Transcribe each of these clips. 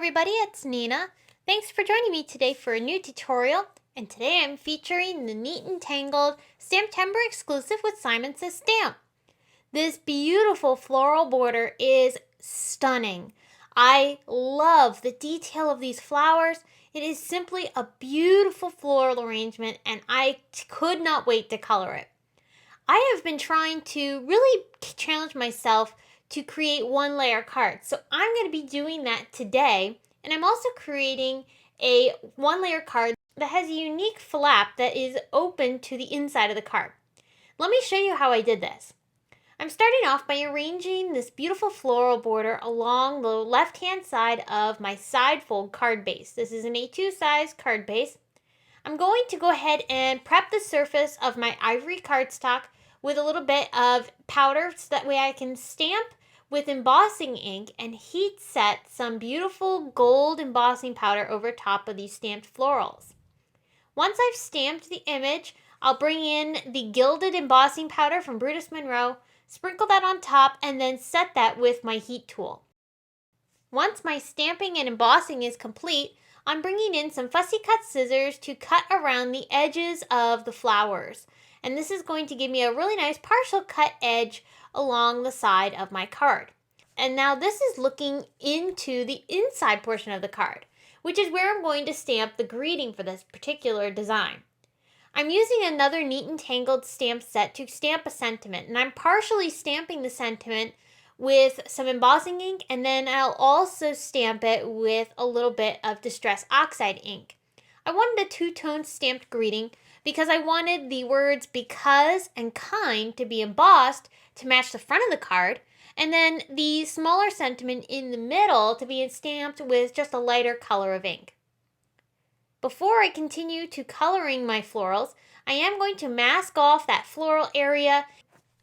everybody, it's Nina. Thanks for joining me today for a new tutorial, and today I'm featuring the Neat and Tangled STAMPtember exclusive with Simon Says Stamp. This beautiful floral border is stunning. I love the detail of these flowers. It is simply a beautiful floral arrangement and I could not wait to color it. I have been trying to really challenge myself to create one layer cards. So I'm going to be doing that today. And I'm also creating a one layer card that has a unique flap that is open to the inside of the card. Let me show you how I did this. I'm starting off by arranging this beautiful floral border along the left-hand side of my side fold card base. This is an A2 size card base. I'm going to go ahead and prep the surface of my ivory cardstock with a little bit of powder so that way I can stamp with embossing ink and heat set some beautiful gold embossing powder over top of these stamped florals. Once I've stamped the image, I'll bring in the gilded embossing powder from Brutus Monroe, sprinkle that on top, and then set that with my heat tool. Once my stamping and embossing is complete, I'm bringing in some fussy cut scissors to cut around the edges of the flowers. And this is going to give me a really nice partial cut edge along the side of my card. And now this is looking into the inside portion of the card, which is where I'm going to stamp the greeting for this particular design. I'm using another Neat and Tangled stamp set to stamp a sentiment, and I'm partially stamping the sentiment with some embossing ink, and then I'll also stamp it with a little bit of Distress Oxide ink. I wanted a two-tone stamped greeting because I wanted the words because and kind to be embossed to match the front of the card, and then the smaller sentiment in the middle to be stamped with just a lighter color of ink. Before I continue to coloring my florals, I am going to mask off that floral area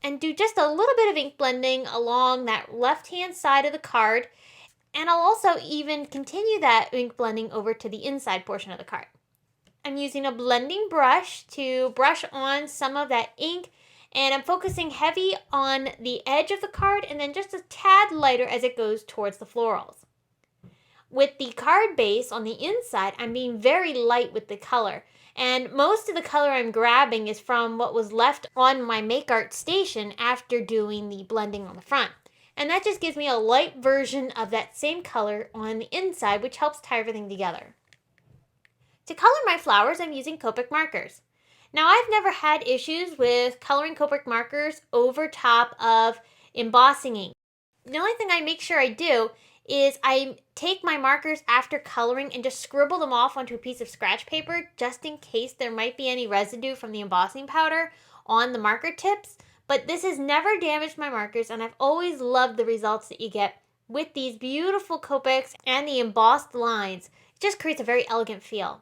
and do just a little bit of ink blending along that left-hand side of the card, and I'll also even continue that ink blending over to the inside portion of the card. I'm using a blending brush to brush on some of that ink, and I'm focusing heavy on the edge of the card and then just a tad lighter as it goes towards the florals. With the card base on the inside, I'm being very light with the color, and most of the color I'm grabbing is from what was left on my Make Art station after doing the blending on the front. And that just gives me a light version of that same color on the inside, which helps tie everything together. To color my flowers, I'm using Copic markers. Now, I've never had issues with coloring Copic markers over top of embossing ink. The only thing I make sure I do is I take my markers after coloring and just scribble them off onto a piece of scratch paper just in case there might be any residue from the embossing powder on the marker tips. But this has never damaged my markers, and I've always loved the results that you get with these beautiful Copics and the embossed lines. It just creates a very elegant feel.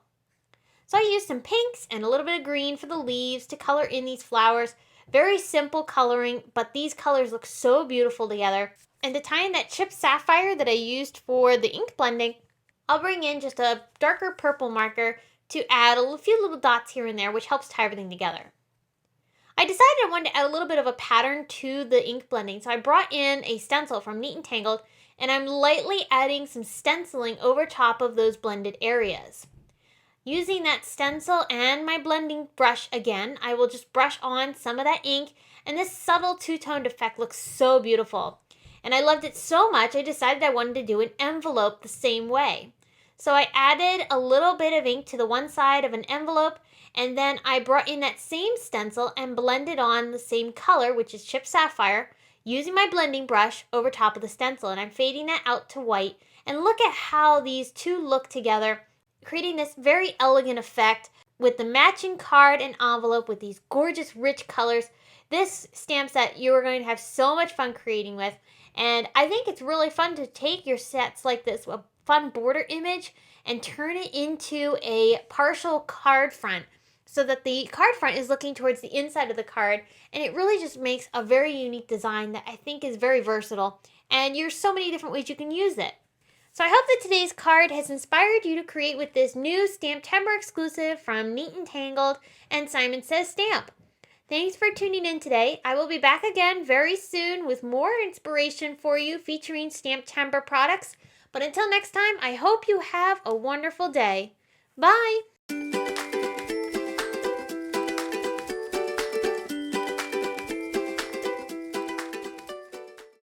So I used some pinks and a little bit of green for the leaves to color in these flowers. Very simple coloring, but these colors look so beautiful together. And to tie in that chipped sapphire that I used for the ink blending, I'll bring in just a darker purple marker to add a few little dots here and there, which helps tie everything together. I decided I wanted to add a little bit of a pattern to the ink blending, so I brought in a stencil from Neat and Tangled, and I'm lightly adding some stenciling over top of those blended areas. Using that stencil and my blending brush again, I will just brush on some of that ink, and this subtle two-toned effect looks so beautiful. And I loved it so much, I decided I wanted to do an envelope the same way. So I added a little bit of ink to the one side of an envelope, and then I brought in that same stencil and blended on the same color, which is chipped sapphire, using my blending brush over top of the stencil. And I'm fading that out to white. And look at how these two look together, creating this very elegant effect with the matching card and envelope with these gorgeous rich colors. This stamp set you are going to have so much fun creating with, and I think it's really fun to take your sets like this, a fun border image, and turn it into a partial card front so that the card front is looking towards the inside of the card, and it really just makes a very unique design that I think is very versatile, and there's so many different ways you can use it. So I hope that today's card has inspired you to create with this new STAMPtember exclusive from Neat and Tangled and Simon Says Stamp. Thanks for tuning in today. I will be back again very soon with more inspiration for you featuring STAMPtember products. But until next time, I hope you have a wonderful day. Bye!